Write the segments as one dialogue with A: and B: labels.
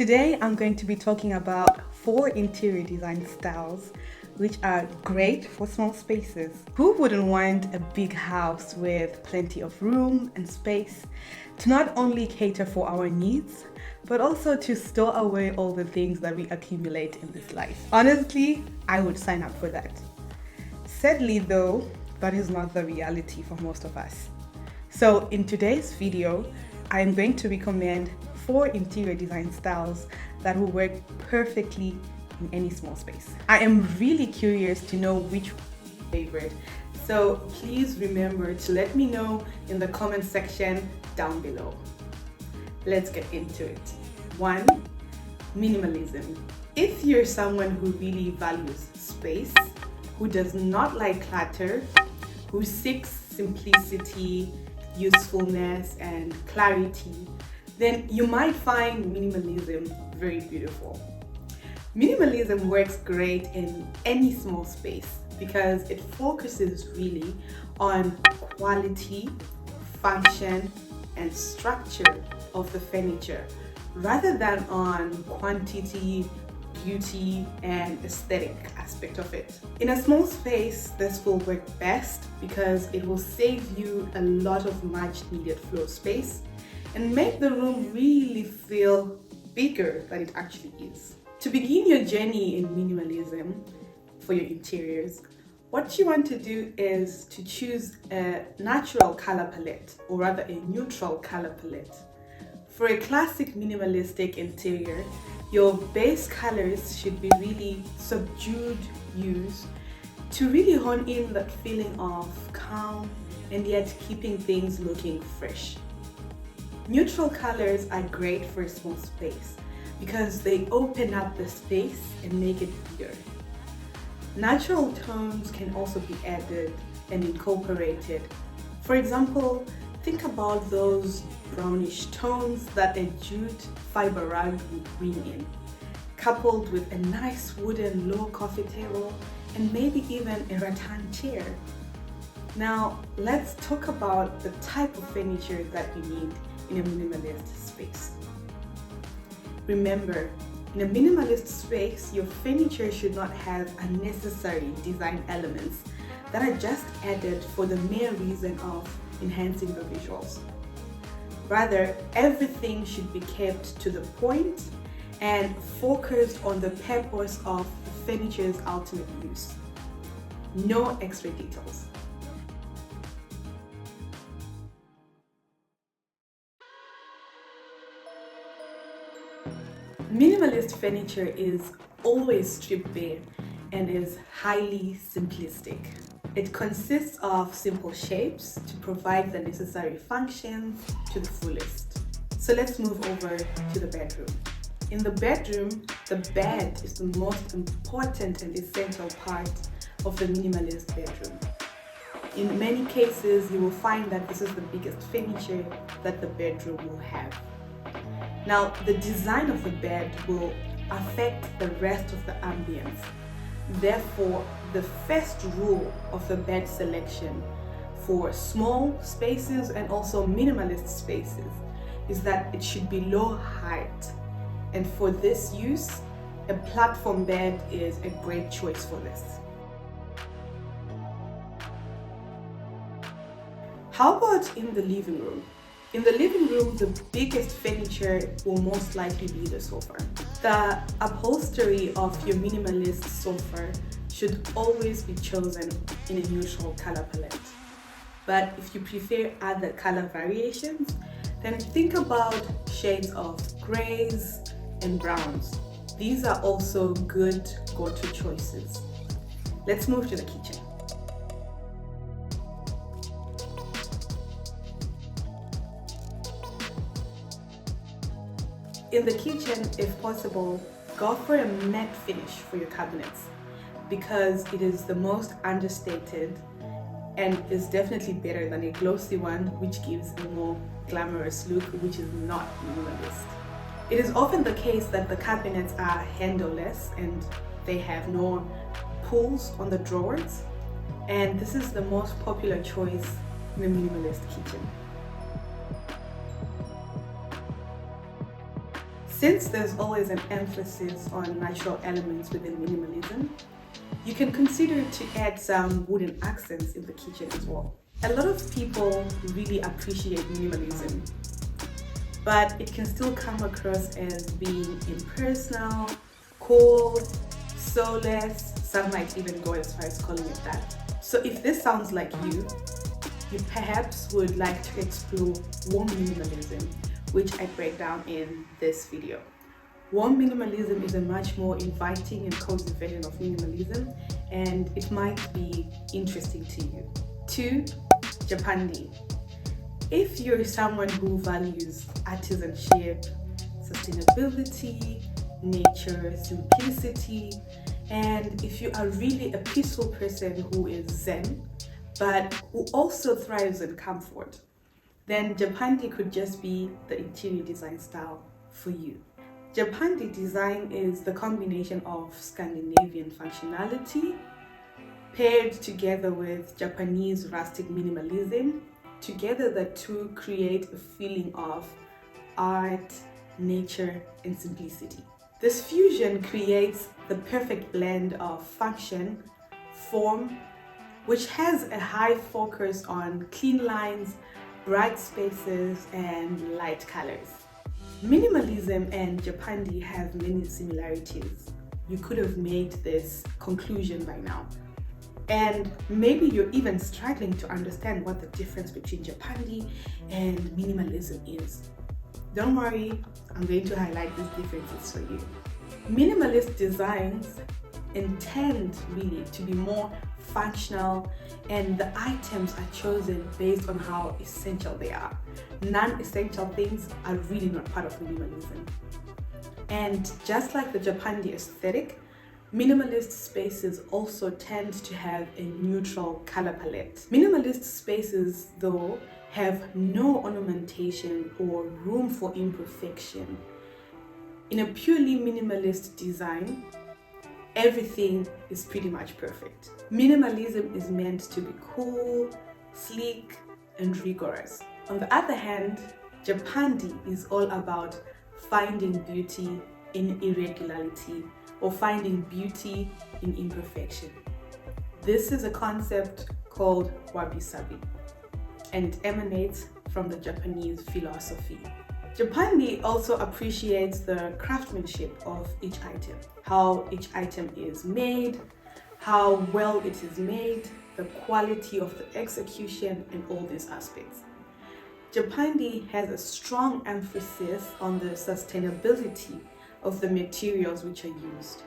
A: Today I'm going to be talking about 4 interior design styles which are great for small spaces. Who wouldn't want a big house with plenty of room and space to not only cater for our needs, but also to store away all the things that we accumulate in this life? Honestly, I would sign up for that. Sadly though, that is not the reality for most of us. So in today's video, I am going to recommend 4 interior design styles that will work perfectly in any small space. I am really curious to know which one is your favorite, so please remember to let me know in the comment section down below. Let's get into it. 1. Minimalism. If you're someone who really values space, who does not like clutter, who seeks simplicity, usefulness, and clarity, then you might find minimalism very beautiful. Minimalism works great in any small space because it focuses really on quality, function, and structure of the furniture rather than on quantity, beauty, and aesthetic aspect of it. In a small space, this will work best because it will save you a lot of much needed floor space and make the room really feel bigger than it actually is. To begin your journey in minimalism for your interiors, what you want to do is to choose a natural color palette, or rather a neutral color palette. For a classic minimalistic interior, your base colors should be really subdued hues to really hone in that feeling of calm and yet keeping things looking fresh. Neutral colors are great for a small space because they open up the space and make it bigger. Natural tones can also be added and incorporated. For example, think about those brownish tones that a jute fiber rug would bring in, coupled with a nice wooden low coffee table and maybe even a rattan chair. Now, let's talk about the type of furniture that you need in a minimalist space. Remember, in a minimalist space, your furniture should not have unnecessary design elements that are just added for the mere reason of enhancing the visuals. Rather, everything should be kept to the point and focused on the purpose of the furniture's ultimate use. No extra details. Minimalist furniture is always stripped bare and is highly simplistic. It consists of simple shapes to provide the necessary functions to the fullest. So let's move over to the bedroom. In the bedroom, the bed is the most important and essential part of the minimalist bedroom. In many cases, you will find that this is the biggest furniture that the bedroom will have. Now, the design of the bed will affect the rest of the ambience. Therefore, the first rule of the bed selection for small spaces and also minimalist spaces is that it should be low height. And for this use, a platform bed is a great choice for this. How about in the living room? In the living room, the biggest furniture will most likely be the sofa. The upholstery of your minimalist sofa should always be chosen in a neutral color palette. But if you prefer other color variations, then think about shades of grays and browns. These are also good go-to choices. Let's move to the kitchen. In the kitchen, if possible, go for a matte finish for your cabinets because it is the most understated and is definitely better than a glossy one which gives a more glamorous look, which is not minimalist. It is often the case that the cabinets are handleless and they have no pulls on the drawers, and this is the most popular choice in a minimalist kitchen. Since there's always an emphasis on natural elements within minimalism, you can consider to add some wooden accents in the kitchen as well. A lot of people really appreciate minimalism, but it can still come across as being impersonal, cold, soulless. Some might even go as far as calling it that. So if this sounds like you perhaps would like to explore warm minimalism, which I break down in this video. Warm minimalism is a much more inviting and cozy version of minimalism, and it might be interesting to you. 2. Japandi. If you're someone who values artisanship, sustainability, nature, simplicity, and if you are really a peaceful person who is zen, but who also thrives in comfort, then Japandi could just be the interior design style for you. Japandi design is the combination of Scandinavian functionality paired together with Japanese rustic minimalism. Together the two create a feeling of art, nature, and simplicity. This fusion creates the perfect blend of function, form, which has a high focus on clean lines, bright spaces, and light colors. Minimalism and Japandi have many similarities. You could have made this conclusion by now. And maybe you're even struggling to understand what the difference between Japandi and minimalism is. Don't worry, I'm going to highlight these differences for you. Minimalist designs intend really to be more functional, and the items are chosen based on how essential they are. Non-essential things are really not part of minimalism. And just like the Japandi aesthetic, minimalist spaces also tend to have a neutral color palette. Minimalist spaces, though, have no ornamentation or room for imperfection. In a purely minimalist design, everything is pretty much perfect. Minimalism is meant to be cool, sleek, and rigorous. On the other hand, Japandi is all about finding beauty in irregularity or finding beauty in imperfection. This is a concept called wabi-sabi and emanates from the Japanese philosophy. Japandi also appreciates the craftsmanship of each item, how each item is made, how well it is made, the quality of the execution, and all these aspects. Japandi has a strong emphasis on the sustainability of the materials which are used,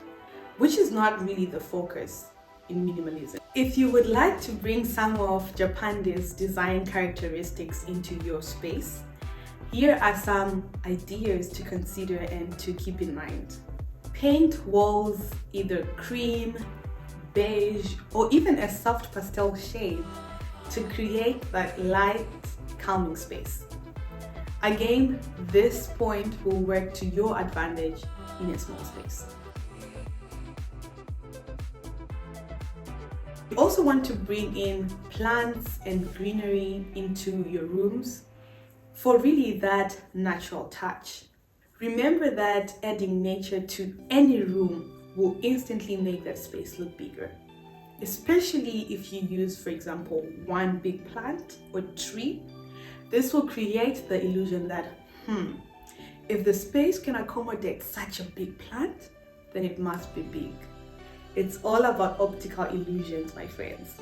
A: which is not really the focus in minimalism. If you would like to bring some of Japandi's design characteristics into your space, here are some ideas to consider and to keep in mind. Paint walls either cream, beige, or even a soft pastel shade to create that light, calming space. Again, this point will work to your advantage in a small space. You also want to bring in plants and greenery into your rooms for really that natural touch. Remember that adding nature to any room will instantly make that space look bigger, especially if you use, for example, one big plant or tree. This will create the illusion that, if the space can accommodate such a big plant, then it must be big. It's all about optical illusions, my friends.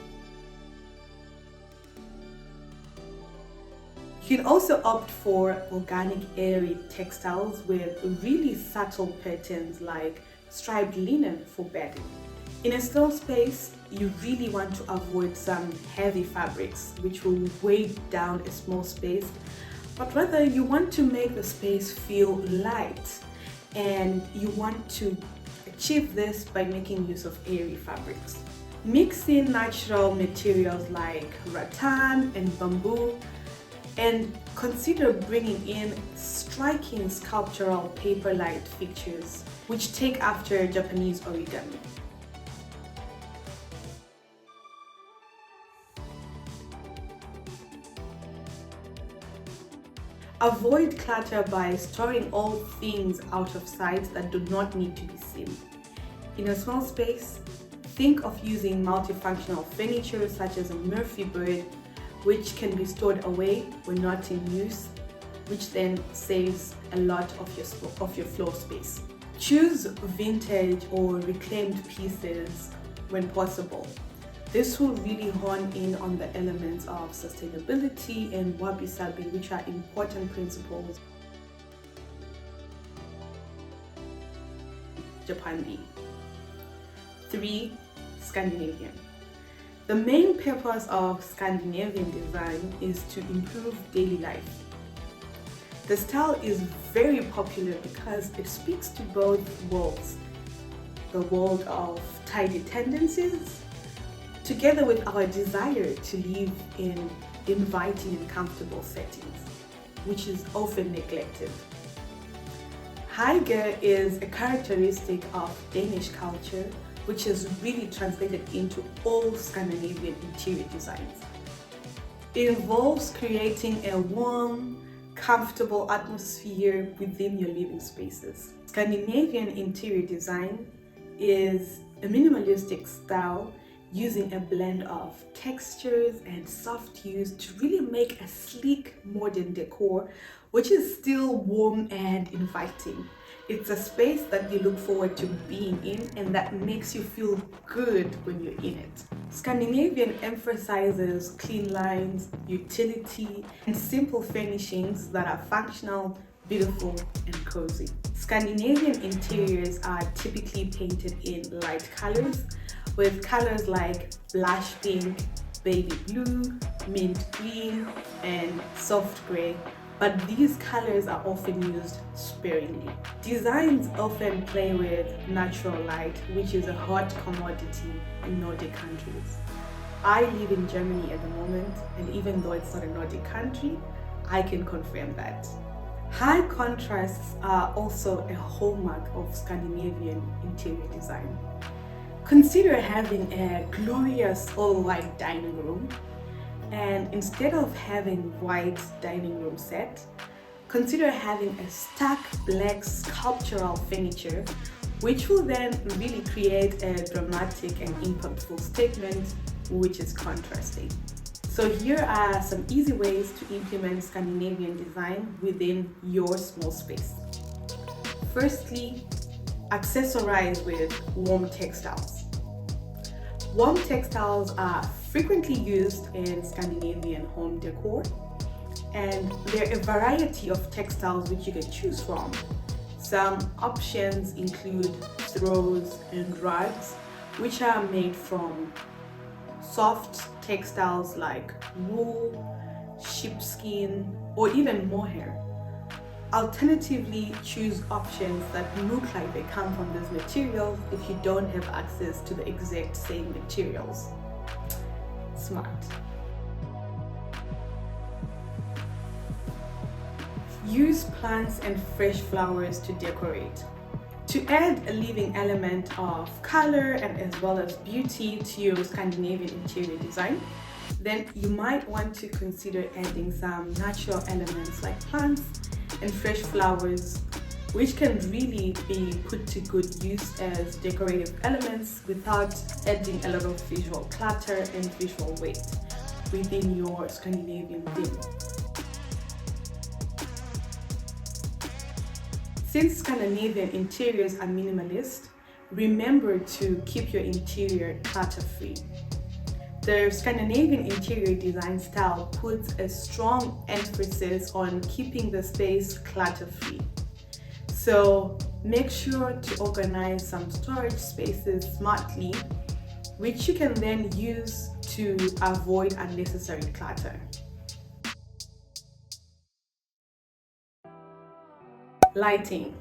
A: You can also opt for organic, airy textiles with really subtle patterns like striped linen for bedding. In a small space, you really want to avoid some heavy fabrics which will weigh down a small space, but rather you want to make the space feel light, and you want to achieve this by making use of airy fabrics. Mix in natural materials like rattan and bamboo, and consider bringing in striking sculptural paper-like fixtures which take after Japanese origami. Avoid clutter by storing all things out of sight that do not need to be seen. In a small space, think of using multifunctional furniture such as a Murphy bird, which can be stored away when not in use, which then saves a lot of your floor space. Choose vintage or reclaimed pieces when possible. This will really hone in on the elements of sustainability and wabi-sabi, which are important principles. Japandi. 3. Scandinavian. The main purpose of Scandinavian design is to improve daily life. The style is very popular because it speaks to both worlds, the world of tidy tendencies, together with our desire to live in inviting and comfortable settings, which is often neglected. Hygge is a characteristic of Danish culture, which is really translated into all Scandinavian interior designs. It involves creating a warm, comfortable atmosphere within your living spaces. Scandinavian interior design is a minimalistic style using a blend of textures and soft hues to really make a sleek modern decor, which is still warm and inviting. It's a space that you look forward to being in and that makes you feel good when you're in it. Scandinavian emphasizes clean lines, utility, and simple furnishings that are functional, beautiful, and cozy. Scandinavian interiors are typically painted in light colors, with colors like blush pink, baby blue, mint green, and soft gray, but these colors are often used sparingly. Designs often play with natural light, which is a hot commodity in Nordic countries. I live in Germany at the moment, and even though it's not a Nordic country, I can confirm that. High contrasts are also a hallmark of Scandinavian interior design. Consider having a glorious all-white dining room, and instead of having white dining room set, consider having a stark black sculptural furniture, which will then really create a dramatic and impactful statement, which is contrasting. So here are some easy ways to implement Scandinavian design within your small space. Firstly, accessorize with warm textiles. Warm textiles are frequently used in Scandinavian home decor, and there are a variety of textiles which you can choose from. Some options include throws and rugs, which are made from soft textiles like wool, sheepskin, or even mohair. Alternatively, choose options that look like they come from these materials if you don't have access to the exact same materials. Smart. Use plants and fresh flowers to decorate. To add a living element of color and as well as beauty to your Scandinavian interior design, then you might want to consider adding some natural elements like plants and fresh flowers, which can really be put to good use as decorative elements without adding a lot of visual clutter and visual weight within your Scandinavian theme. Since Scandinavian interiors are minimalist, remember to keep your interior clutter-free. The Scandinavian interior design style puts a strong emphasis on keeping the space clutter-free. So make sure to organize some storage spaces smartly, which you can then use to avoid unnecessary clutter. Lighting.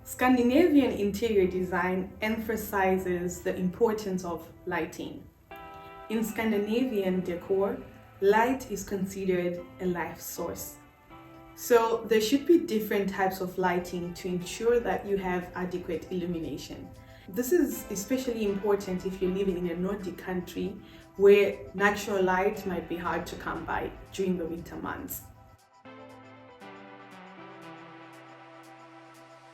A: Scandinavian interior design emphasizes the importance of lighting. In Scandinavian decor, light is considered a life source. So there should be different types of lighting to ensure that you have adequate illumination. This is especially important if you're living in a Nordic country where natural light might be hard to come by during the winter months.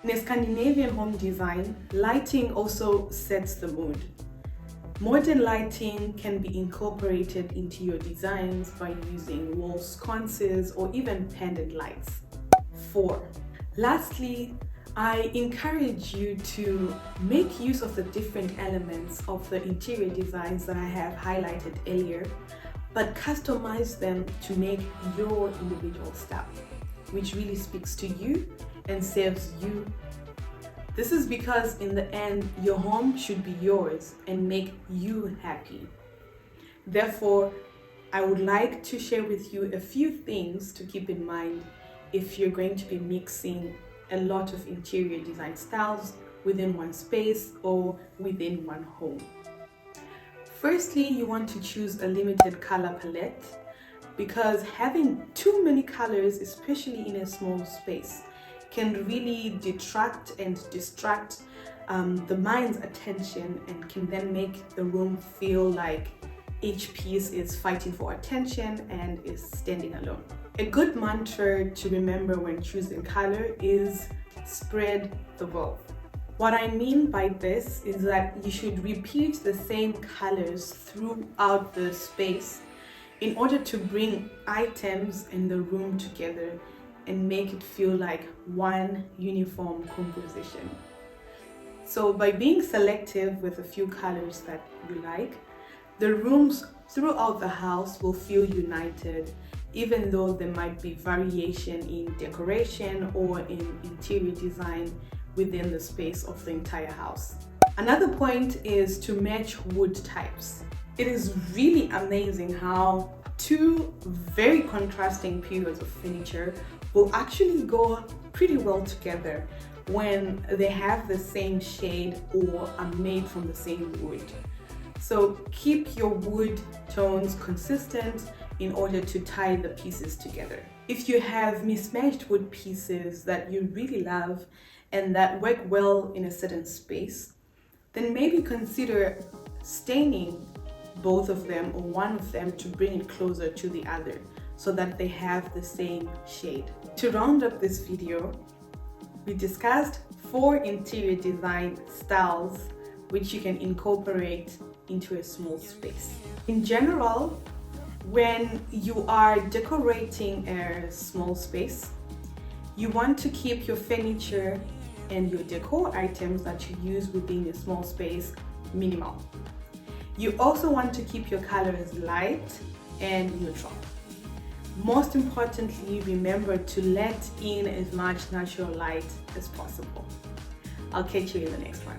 A: In a Scandinavian home design, lighting also sets the mood. Modern lighting can be incorporated into your designs by using wall sconces or even pendant lights. 4. Lastly, I encourage you to make use of the different elements of the interior designs that I have highlighted earlier, but customize them to make your individual style, which really speaks to you and serves you. This is because in the end, your home should be yours and make you happy. Therefore, I would like to share with you a few things to keep in mind if you're going to be mixing a lot of interior design styles within one space or within one home. Firstly, you want to choose a limited color palette, because having too many colors, especially in a small space, can really detract and distract the mind's attention and can then make the room feel like each piece is fighting for attention and is standing alone. A good mantra to remember when choosing color is spread the wealth. What I mean by this is that you should repeat the same colors throughout the space in order to bring items in the room together and make it feel like one uniform composition. So by being selective with a few colors that you like, the rooms throughout the house will feel united, even though there might be variation in decoration or in interior design within the space of the entire house. Another point is to match wood types. It is really amazing how two very contrasting periods of furniture will actually go pretty well together when they have the same shade or are made from the same wood. So keep your wood tones consistent in order to tie the pieces together. If you have mismatched wood pieces that you really love and that work well in a certain space, then maybe consider staining both of them or one of them to bring it closer to the other so that they have the same shade. To round up this video, we discussed 4 interior design styles which you can incorporate into a small space. In general, when you are decorating a small space, you want to keep your furniture and your decor items that you use within a small space minimal. You also want to keep your colors light and neutral. Most importantly, remember to let in as much natural light as possible. I'll catch you in the next one.